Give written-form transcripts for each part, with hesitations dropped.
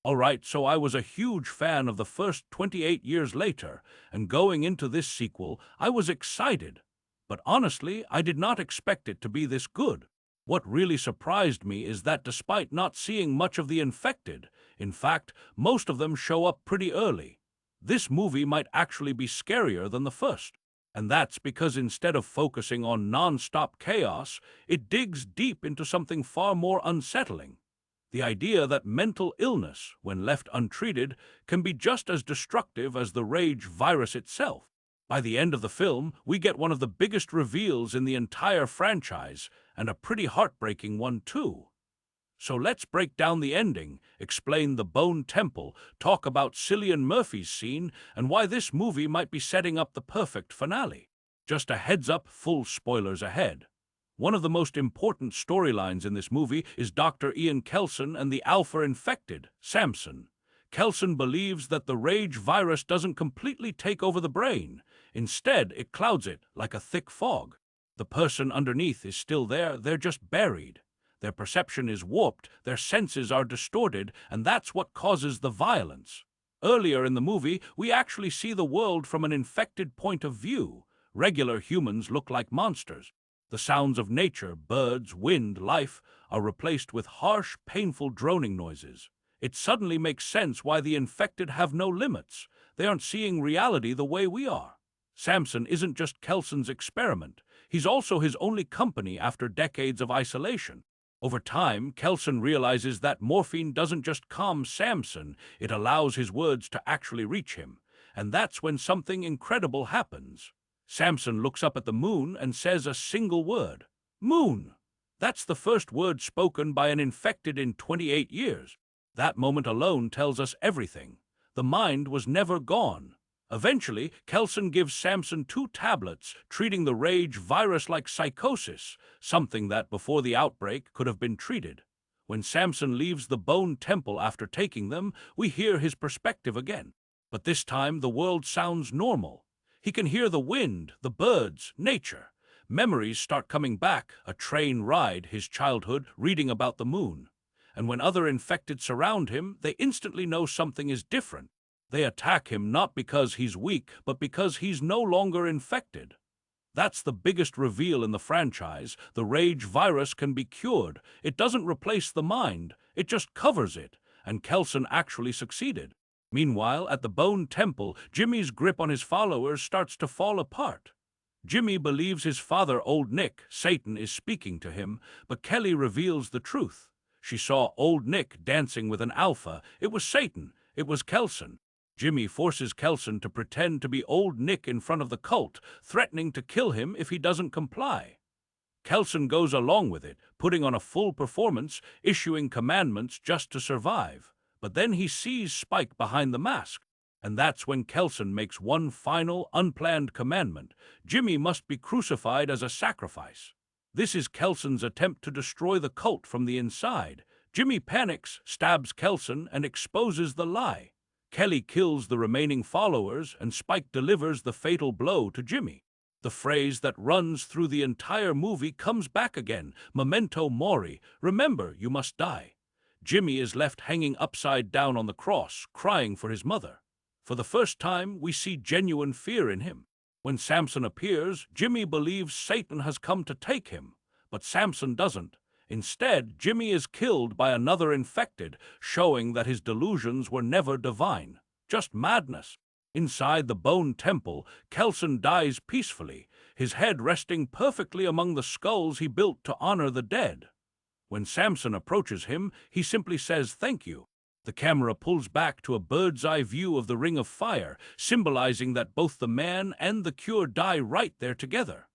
All right, so I was a huge fan of the first 28 years later, and going into this sequel, I was excited. But honestly, I did not expect it to be this good. What really surprised me is that despite not seeing much of the infected, in fact, most of them show up pretty early. This movie might actually be scarier than the first. And that's because instead of focusing on non-stop chaos, it digs deep into something far more unsettling. The idea that mental illness, when left untreated, can be just as destructive as the rage virus itself. By the end of the film, we get one of the biggest reveals in the entire franchise, and a pretty heartbreaking one too. So let's break down the ending, explain the Bone Temple, talk about Cillian Murphy's scene, and why this movie might be setting up the perfect finale. Just a heads up, full spoilers ahead. One of the most important storylines in this movie is Dr. Ian Kelson and the Alpha infected, Samson. Kelson believes that the rage virus doesn't completely take over the brain. Instead, it clouds it like a thick fog. The person underneath is still there, they're just buried. Their perception is warped, their senses are distorted, and that's what causes the violence. Earlier in the movie, we actually see the world from an infected point of view. Regular humans look like monsters. The sounds of nature, birds, wind, life, are replaced with harsh, painful droning noises. It suddenly makes sense why the infected have no limits. They aren't seeing reality the way we are. Samson isn't just Kelson's experiment. He's also his only company after decades of isolation. Over time, Kelson realizes that morphine doesn't just calm Samson, it allows his words to actually reach him. And that's when something incredible happens. Samson looks up at the moon and says a single word. Moon! That's the first word spoken by an infected in 28 years. That moment alone tells us everything. The mind was never gone. Eventually, Kelson gives Samson 2 tablets, treating the rage virus like psychosis, something that before the outbreak could have been treated. When Samson leaves the Bone Temple after taking them, we hear his perspective again. But this time, the world sounds normal. He can hear the wind, the birds, nature. Memories start coming back, a train ride, his childhood, reading about the moon. And when other infected surround him, they instantly know something is different. They attack him not because he's weak, but because he's no longer infected. That's the biggest reveal in the franchise. The rage virus can be cured. It doesn't replace the mind, it just covers it, and Kelson actually succeeded. Meanwhile, at the Bone Temple, Jimmy's grip on his followers starts to fall apart. Jimmy believes his father, Old Nick, Satan, is speaking to him, but Kelly reveals the truth. She saw Old Nick dancing with an alpha. It was Satan. It was Kelson. Jimmy forces Kelson to pretend to be Old Nick in front of the cult, threatening to kill him if he doesn't comply. Kelson goes along with it, putting on a full performance, issuing commandments just to survive. But then he sees Spike behind the mask, and that's when Kelson makes one final, unplanned commandment. Jimmy must be crucified as a sacrifice. This is Kelson's attempt to destroy the cult from the inside. Jimmy panics, stabs Kelson, and exposes the lie. Kelly kills the remaining followers, and Spike delivers the fatal blow to Jimmy. The phrase that runs through the entire movie comes back again, memento mori, remember you must die. Jimmy is left hanging upside down on the cross, crying for his mother. For the first time, we see genuine fear in him. When Samson appears, Jimmy believes Satan has come to take him, but Samson doesn't. Instead, Jimmy is killed by another infected, showing that his delusions were never divine, just madness. Inside the Bone Temple, Kelson dies peacefully, his head resting perfectly among the skulls he built to honor the dead. When Samson approaches him, he simply says thank you. The camera pulls back to a bird's-eye view of the Ring of Fire, symbolizing that both the man and the cure die right there together.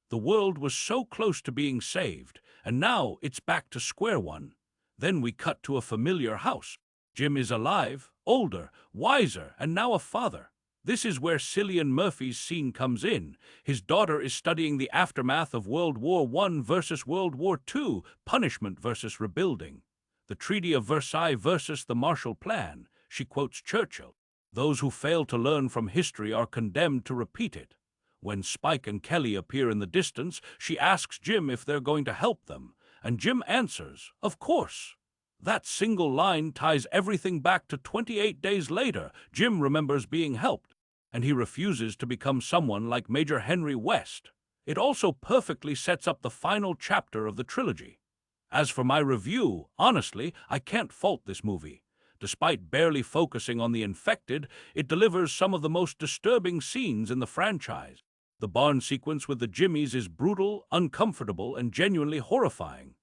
The world was so close to being saved, and now it's back to square one. Then we cut to a familiar house. Jim is alive, older, wiser, and now a father. This is where Cillian Murphy's scene comes in. His daughter is studying the aftermath of World War I versus World War II, punishment versus rebuilding. The Treaty of Versailles versus the Marshall Plan. She quotes Churchill. Those who fail to learn from history are condemned to repeat it. When Spike and Kelly appear in the distance, she asks Jim if they're going to help them, and Jim answers, of course. That single line ties everything back to 28 days later. Jim remembers being helped, and he refuses to become someone like Major Henry West. It also perfectly sets up the final chapter of the trilogy. As for my review, honestly, I can't fault this movie. Despite barely focusing on the infected, it delivers some of the most disturbing scenes in the franchise. The barn sequence with the Jimmies is brutal, uncomfortable, and genuinely horrifying.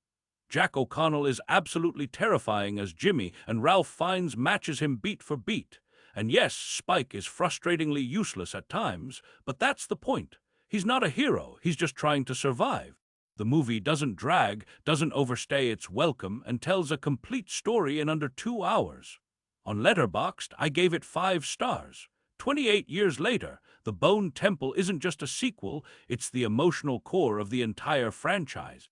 Jack O'Connell is absolutely terrifying as Jimmy, and Ralph Fiennes matches him beat for beat. And yes, Spike is frustratingly useless at times, but that's the point. He's not a hero, he's just trying to survive. The movie doesn't drag, doesn't overstay its welcome, and tells a complete story in under 2 hours. On Letterboxd, I gave it 5 stars. 28 years later, The Bone Temple isn't just a sequel, it's the emotional core of the entire franchise.